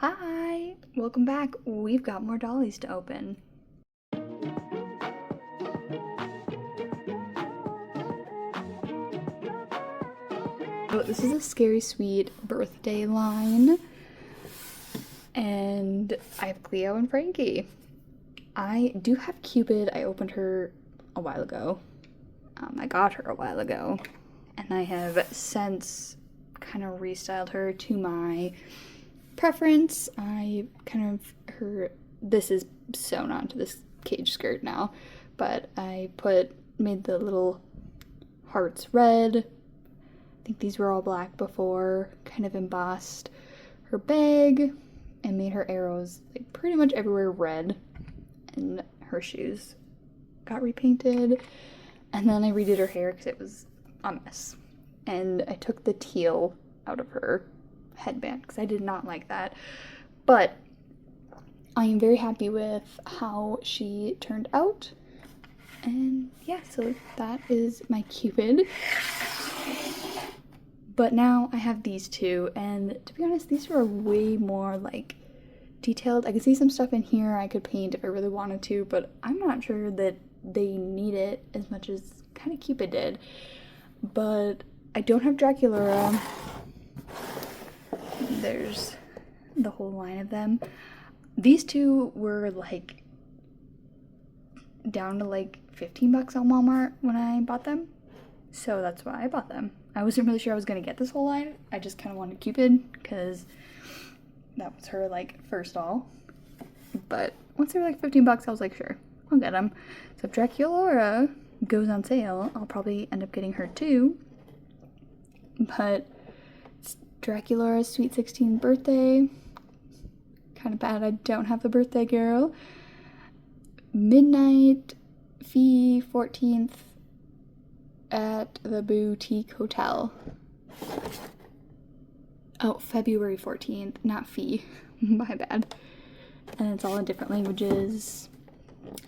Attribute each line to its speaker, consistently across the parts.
Speaker 1: Hi! Welcome back. We've got more dollies to open. So this is a Scary Sweet birthday line. And I have Cleo and Frankie. I do have Cupid. I opened her a while ago. I got her a while ago. And I have since kind of restyled her to my preference. This is sewn onto this cage skirt now, but I made the little hearts red. I think these were all black before, kind of embossed her bag and made her arrows like pretty much everywhere red, and her shoes got repainted. And then I redid her hair because it was a mess, and I took the teal out of her headband because I did not like that. But I am very happy with how she turned out. And yeah, so that is my Cupid. But now I have these two, and to be honest, these are way more like detailed. I can see some stuff in here I could paint if I really wanted to, but I'm not sure that they need it as much as kind of Cupid did. But I don't have Draculaura. There's the whole line of them. These two were like down to like 15 bucks on Walmart when I bought them. So that's why I bought them. I wasn't really sure I was gonna get this whole line. I just kind of wanted Cupid because that was her like first doll. But once they were like 15 bucks, I was like, sure, I'll get them. So if Draculaura goes on sale, I'll probably end up getting her too. But it's Draculaura's Sweet 16 birthday. Kind of bad I don't have the birthday girl. Midnight fee 14th at the Boutique Hotel. Oh, February 14th, not fee. My bad. And it's all in different languages.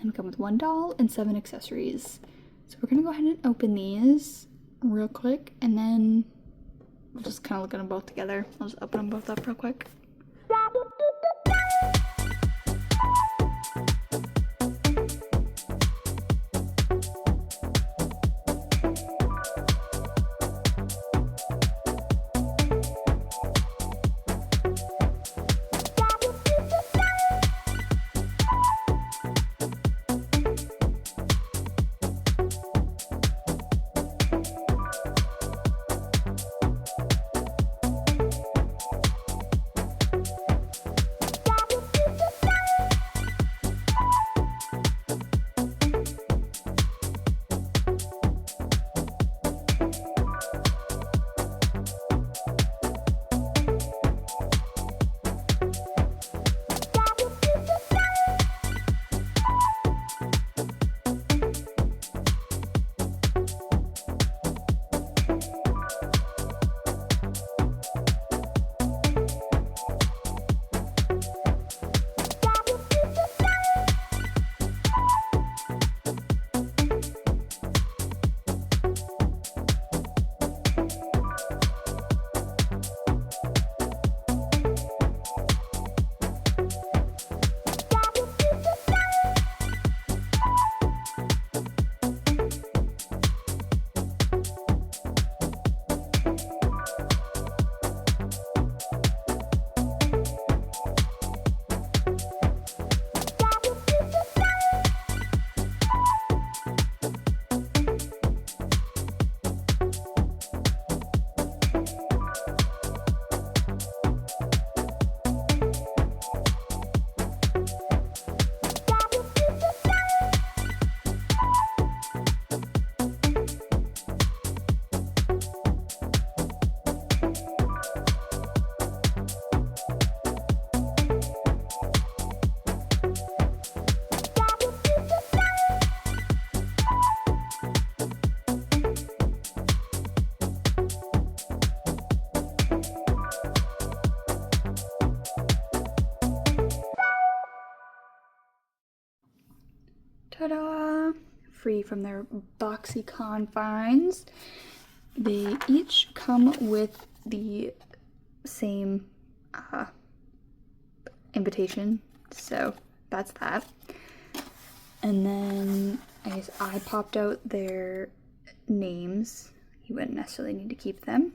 Speaker 1: And come with one doll and 7 accessories. So we're gonna go ahead and open these real quick, and then we'll just kind of look at them both together. I'll just open them both up real quick. Ta-da! Free from their boxy confines. They each come with the same invitation, so that's that. And then I guess I popped out their names. You wouldn't necessarily need to keep them.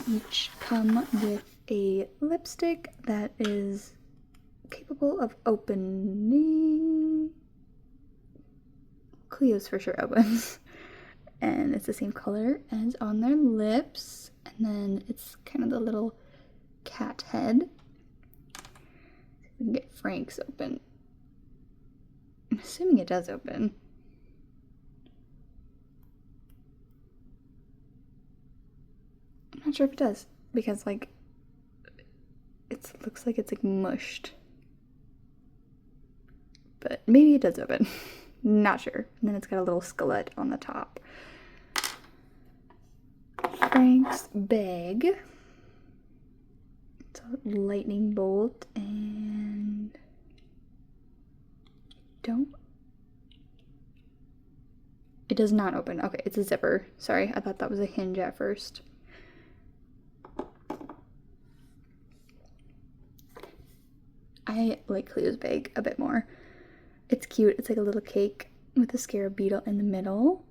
Speaker 1: Each come with a lipstick that is capable of opening. Cleo's for sure opens. And it's the same color as on their lips. And then it's kind of the little cat head. We can get Frank's open. I'm assuming it does open. I'm not sure if it does, because like it looks like it's like mushed. But maybe it does open. Not sure. And then it's got a little skillet on the top. Frank's bag. It's a lightning bolt and it does not open. Okay, it's a zipper. Sorry, I thought that was a hinge at first. I like Cleo's bag a bit more. It's cute. It's like a little cake with a scarab beetle in the middle.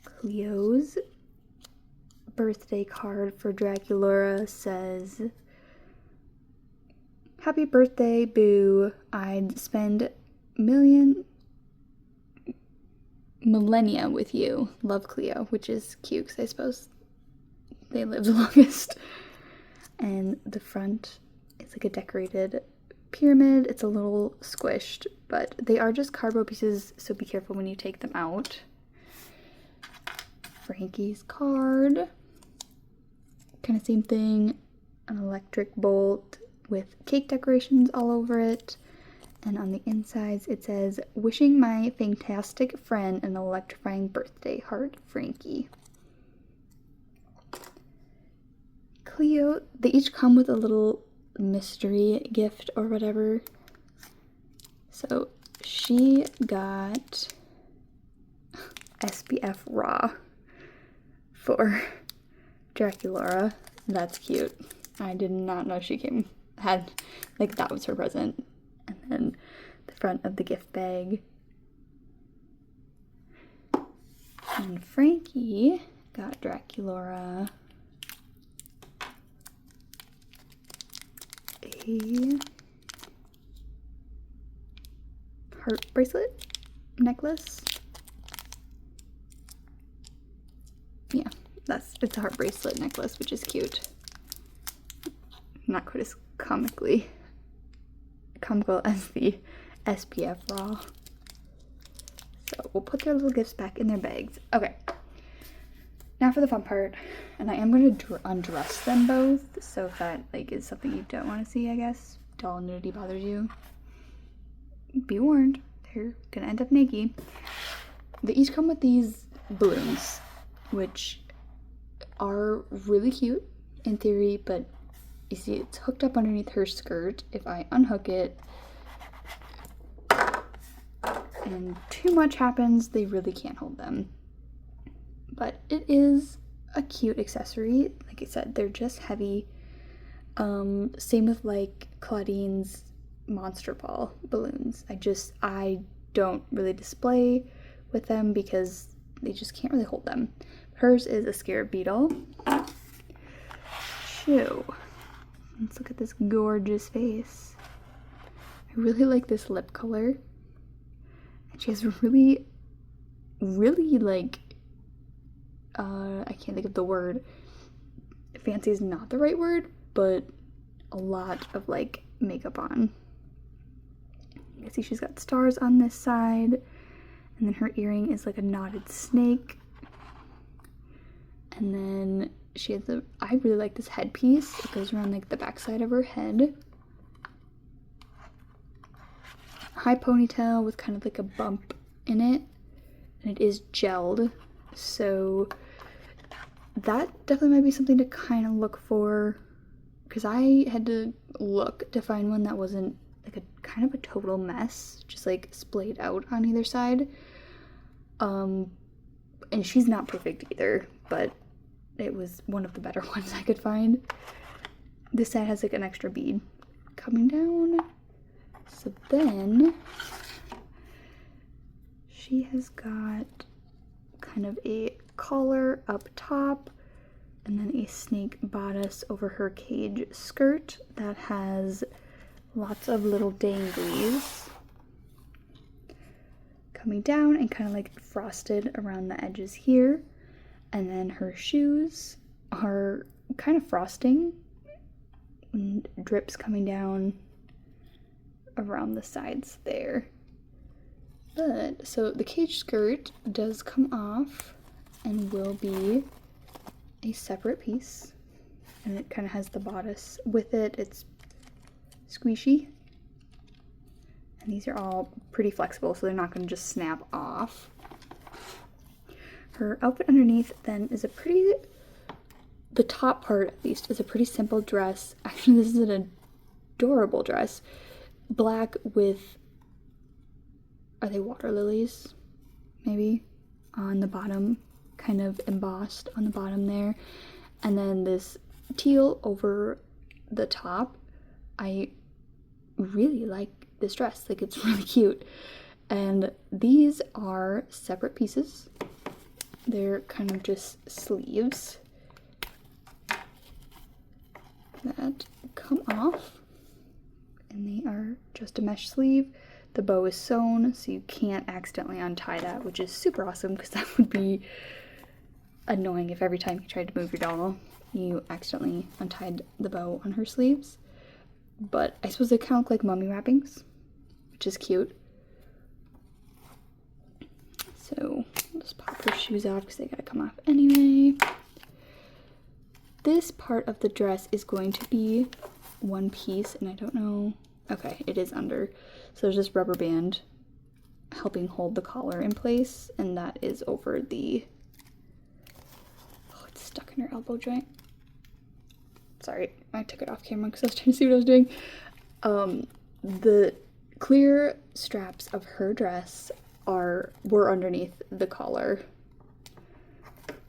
Speaker 1: Cleo's birthday card for Draculaura says, "Happy birthday, Boo. I'd spend millennia with you. Love, Cleo," which is cute because I suppose they live the longest. And the front is like a decorated pyramid. It's a little squished, but they are just cardboard pieces, so be careful when you take them out. Frankie's card. Kind of same thing. An electric bolt with cake decorations all over it. And on the insides it says, "Wishing my fantastic friend an electrifying birthday, heart, Frankie." Cleo, they each come with a little mystery gift or whatever. So she got SPF Raw for Draculaura. That's cute. I did not know she had like that was her present. And then the front of the gift bag. And Frankie got Draculaura a heart bracelet necklace. Yeah, it's a heart bracelet necklace, which is cute. Not quite as comical as the SPF Raw. So we'll put their little gifts back in their bags. Okay, now for the fun part, and I am going to undress them both, so if that like is something you don't want to see, I guess, doll nudity bothers you, be warned, they're gonna end up naked. They each come with these balloons, which are really cute in theory, but you see it's hooked up underneath her skirt. If I unhook it and too much happens, they really can't hold them. But it is a cute accessory. Like I said, they're just heavy. Same with like Claudine's Monster Ball balloons. I don't really display with them because they just can't really hold them. Hers is a scarab beetle. Shoo. Let's look at this gorgeous face. I really like this lip color. And she has really like, I can't think of the word. Fancy is not the right word, but a lot of like makeup on. You can see she's got stars on this side. And then her earring is like a knotted snake. And then she has I really like this headpiece. It goes around like the backside of her head. High ponytail with kind of like a bump in it. And it is gelled. So that definitely might be something to kind of look for. Because I had to look to find one that wasn't like a kind of a total mess. Just like splayed out on either side. And she's not perfect either. But it was one of the better ones I could find. This side has like an extra bead coming down. So then she has got kind of a collar up top and then a snake bodice over her cage skirt that has lots of little danglies coming down and kind of like frosted around the edges here. And then her shoes are kind of frosting and drips coming down around the sides there. But so the cage skirt does come off and will be a separate piece, and it kind of has the bodice with it. It's squishy, and these are all pretty flexible, so they're not going to just snap off. Her outfit underneath then is the top part at least is a pretty simple dress. Actually, this is an adorable dress. Black with, are they water lilies? Maybe on the bottom, kind of embossed on the bottom there. And then this teal over the top. I really like this dress. Like, it's really cute. And these are separate pieces. They're kind of just sleeves that come off, and they are just a mesh sleeve. The bow is sewn, so you can't accidentally untie that, which is super awesome because that would be annoying if every time you tried to move your doll you accidentally untied the bow on her sleeves. But I suppose they kind of look like mummy wrappings, which is cute. So I'll just pop her shoes off because they gotta come off anyway. This part of the dress is going to be one piece, and I don't know. Okay, it is under. So there's this rubber band helping hold the collar in place, and that is over the, oh, it's stuck in her elbow joint. Sorry, I took it off camera because I was trying to see what I was doing. The clear straps of her dress were underneath the collar.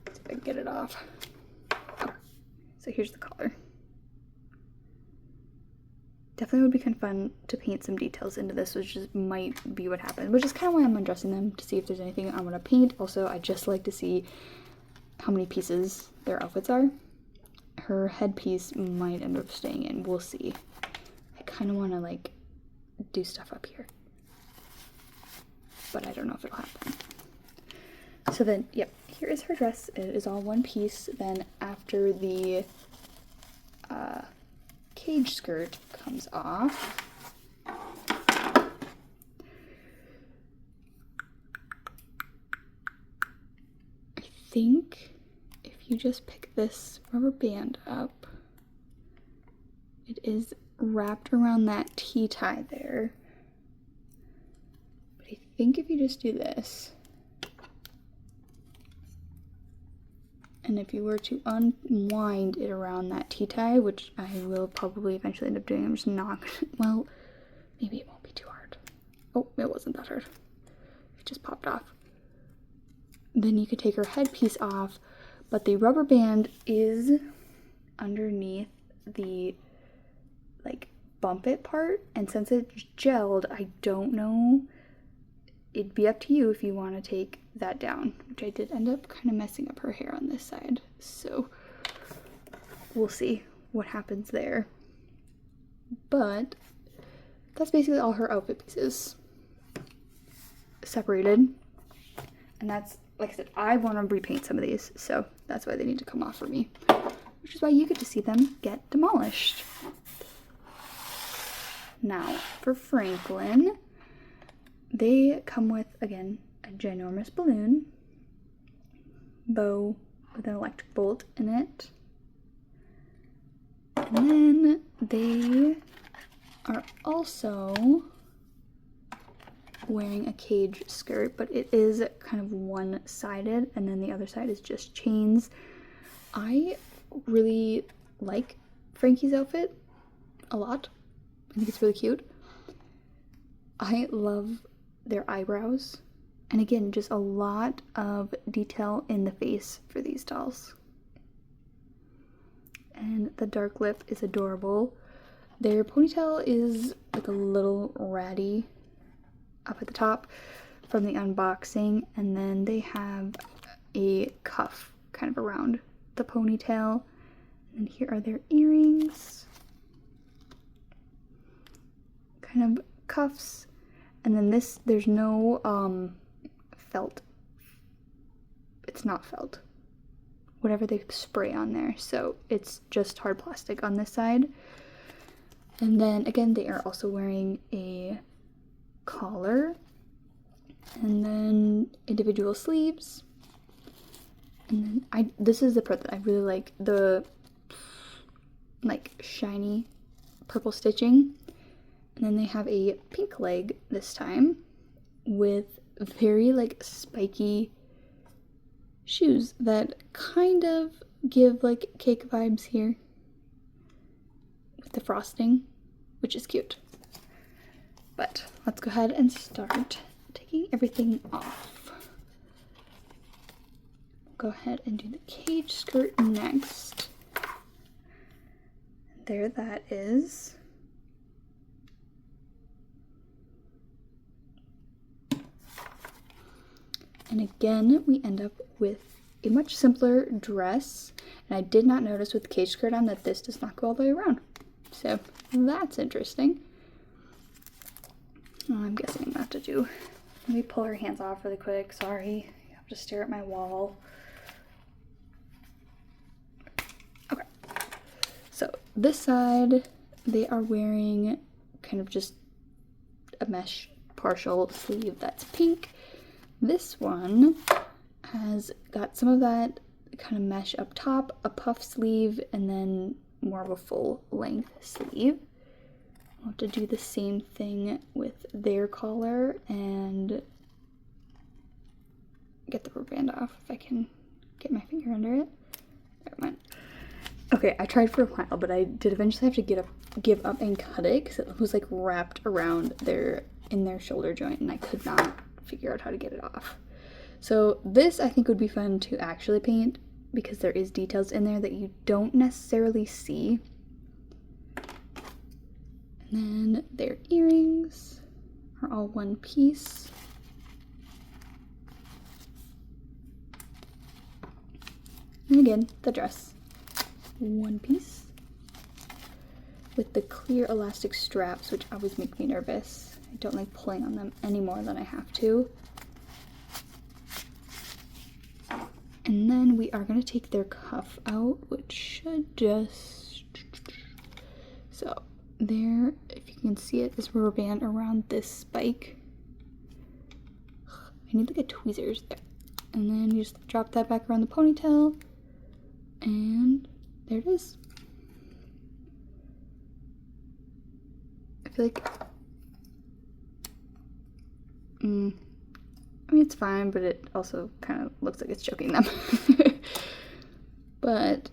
Speaker 1: Let's see if I can get it off. Oh, so here's the collar. Definitely would be kind of fun to paint some details into this, which just might be what happened, which is kind of why I'm undressing them, to see if there's anything I want to paint. Also, I just like to see how many pieces their outfits are. Her headpiece might end up staying in. We'll see. I kind of want to like do stuff up here, but I don't know if it'll happen. So then, yep, here is her dress. It is all one piece. Then after the cage skirt comes off, I think if you just pick this rubber band up, it is wrapped around that T-tie there. But I think if you just do this, and if you were to unwind it around that T-tie, which I will probably eventually end up doing, I'm just not gonna, well, maybe it won't be too hard. Oh, it wasn't that hard. It just popped off. Then you could take her headpiece off, but the rubber band is underneath the, like, bump it part, and since it's gelled, I don't know, it'd be up to you if you want to take that down, which I did end up kind of messing up her hair on this side, so we'll see what happens there. But that's basically all her outfit pieces separated, and that's, like I said, I want to repaint some of these, so that's why they need to come off for me, which is why you get to see them get demolished. Now for Franklin, they come with, again, a ginormous balloon, bow with an electric bolt in it, and then they are also wearing a cage skirt, but it is kind of one-sided, and then the other side is just chains. I really like Frankie's outfit a lot. I think it's really cute. I love their eyebrows, and again, just a lot of detail in the face for these dolls. and the dark lip is adorable. Their ponytail is like a little ratty up at the top from the unboxing, and then they have a cuff kind of around the ponytail. And here are their earrings, kind of cuffs, and then this, there's no felt. It's not felt, whatever they spray on there, so it's just hard plastic on this side. And then again, they are also wearing a collar, and then individual sleeves. And then this is the part that I really like, the like shiny purple stitching. And then they have a pink leg this time with very like spiky shoes that kind of give like cake vibes here with the frosting, which is cute. But let's go ahead and start taking everything off. Go ahead and do the cage skirt next. There that is. And again, we end up with a much simpler dress. And I did not notice with the cage skirt on that this does not go all the way around. So that's interesting. I'm guessing not to do. Let me pull her hands off really quick. Sorry, I have to stare at my wall. Okay. So this side, they are wearing kind of just a mesh partial sleeve that's pink. This one has got some of that kind of mesh up top, a puff sleeve, and then more of a full length sleeve. I'll have to do the same thing with their collar and get the rubber band off if I can get my finger under it. Never mind. Okay, I tried for a while, but I did eventually have to give up and cut it because it was like wrapped around in their shoulder joint, and I could not figure out how to get it off. So this I think would be fun to actually paint because there is details in there that you don't necessarily see. And then their earrings are all one piece. And again, the dress, one piece with the clear elastic straps, which always make me nervous. I don't like pulling on them any more than I have to. And then we are going to take their cuff out, which should just... So there, if you can see it, this rubber band around this spike. I need to get tweezers there. And then you just drop that back around the ponytail. And there it is. I feel like... I mean, it's fine, but it also kind of looks like it's choking them. But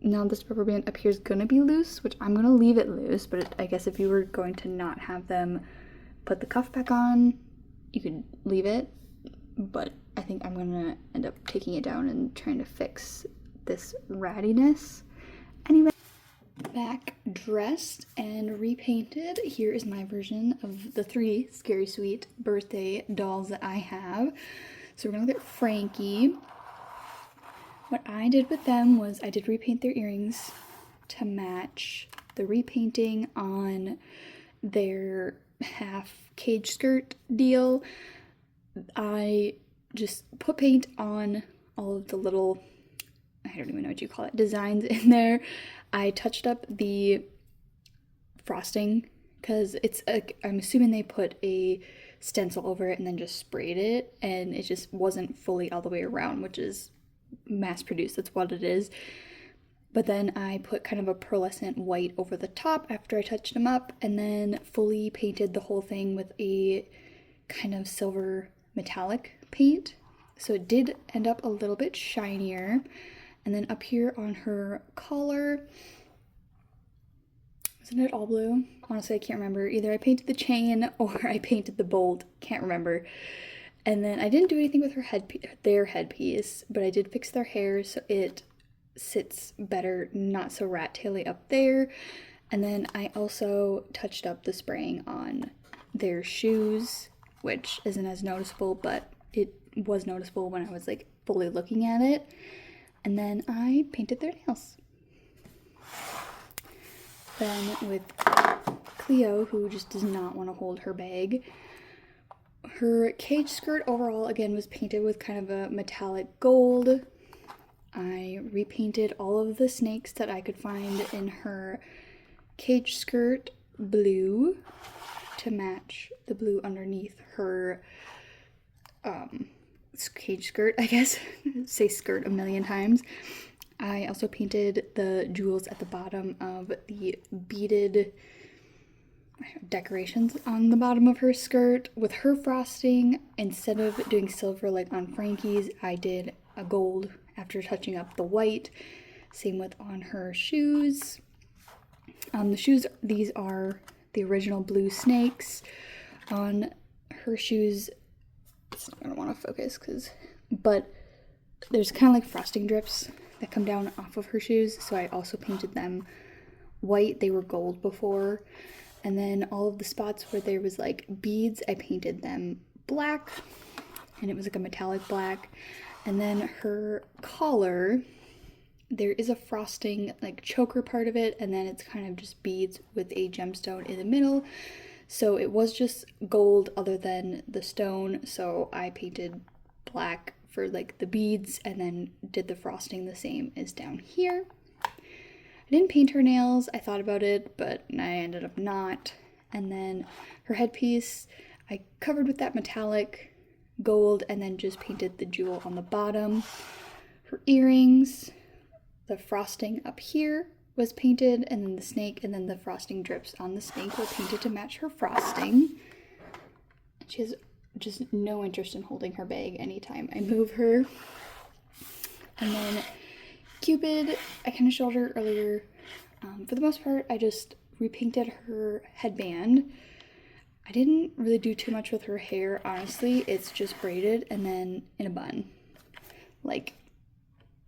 Speaker 1: now this rubber band up here is going to be loose, which I'm going to leave it loose, but I guess if you were going to not have them put the cuff back on, you could leave it. But I think I'm going to end up taking it down and trying to fix this rattiness. Anyway, back dressed and repainted. Here is my version of the 3 Scary Sweet birthday dolls that I have. So we're gonna look at Frankie. What I did with them was I did repaint their earrings to match the repainting on their half cage skirt deal. I just put paint on all of the little, I don't even know what you call it, designs in there. I touched up the frosting because it's I'm assuming they put a stencil over it and then just sprayed it, and it just wasn't fully all the way around, which is mass produced, that's what it is. But then I put kind of a pearlescent white over the top after I touched them up, and then fully painted the whole thing with a kind of silver metallic paint. So it did end up a little bit shinier. And then up here on her collar, isn't it all blue? Honestly, I can't remember. Either I painted the chain or I painted the bolt. Can't remember. And then I didn't do anything with her their headpiece, but I did fix their hair so it sits better, not so rat-taily up there. And then I also touched up the spraying on their shoes, which isn't as noticeable, but it was noticeable when I was like fully looking at it. And then I painted their nails. Then with Cleo, who just does not want to hold her bag, her cage skirt overall again was painted with kind of a metallic gold. I repainted all of the snakes that I could find in her cage skirt blue to match the blue underneath her cage skirt, I guess. Say skirt a million times. I also painted the jewels at the bottom of the beaded decorations on the bottom of her skirt with her frosting. Instead of doing silver like on Frankie's, I did a gold after touching up the white. Same with on her shoes. The shoes, these are the original blue snakes. On her shoes, it's not gonna want to focus but there's kind of like frosting drips that come down off of her shoes, so I also painted them white. They were gold before. And then all of the spots where there was like beads, I painted them black, and it was like a metallic black. And then her collar, there is a frosting like choker part of it, and then it's kind of just beads with a gemstone in the middle. So it was just gold other than the stone, so I painted black for like the beads and then did the frosting the same as down here. I didn't paint her nails. I thought about it, but I ended up not. And then her headpiece, I covered with that metallic gold and then just painted the jewel on the bottom. Her earrings, the frosting up here was painted, and then the snake and then the frosting drips on the snake were painted to match her frosting. She has just no interest in holding her bag anytime I move her. And then Cupid, I kind of showed her earlier. For the most part, I just repainted her headband. I didn't really do too much with her hair, honestly. It's just braided and then in a bun. Like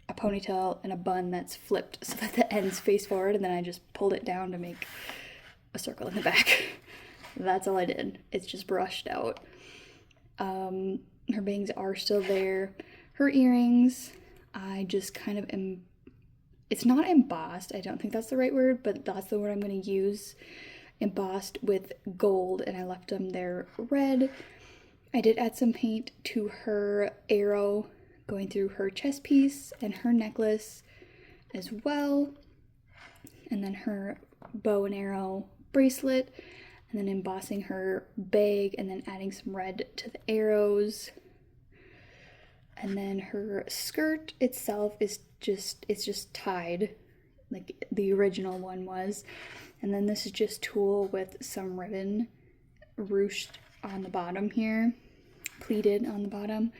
Speaker 1: a ponytail and a bun that's flipped so that the ends face forward, and then I just pulled it down to make a circle in the back. That's all I did. It's just brushed out. Her bangs are still there. Her earrings, I just kind of it's not embossed, I don't think that's the right word, but that's the word I'm going to use. Embossed with gold, and I left them there red. I did add some paint to her arrow going through her chest piece and her necklace as well. And then her bow and arrow bracelet, and then embossing her bag and then adding some red to the arrows. And then her skirt itself is just tied like the original one was. And then this is just tulle with some ribbon ruched on the bottom here, pleated on the bottom.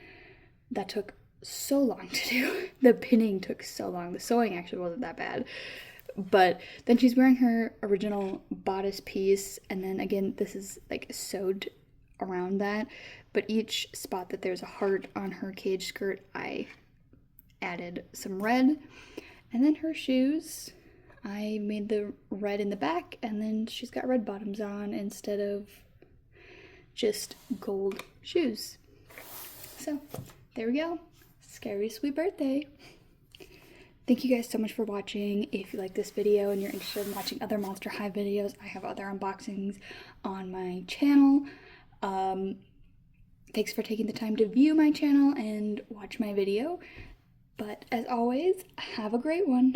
Speaker 1: That took so long to do. The pinning took so long. The sewing actually wasn't that bad. But then she's wearing her original bodice piece, and then again this is like sewed around that, but each spot that there's a heart on her cage skirt I added some red. And then her shoes, I made the red in the back, and then she's got red bottoms on instead of just gold shoes. So there we go. Scary Sweet Birthday. Thank you guys so much for watching. If you like this video and you're interested in watching other Monster High videos, I have other unboxings on my channel. Thanks for taking the time to view my channel and watch my video. But as always, have a great one.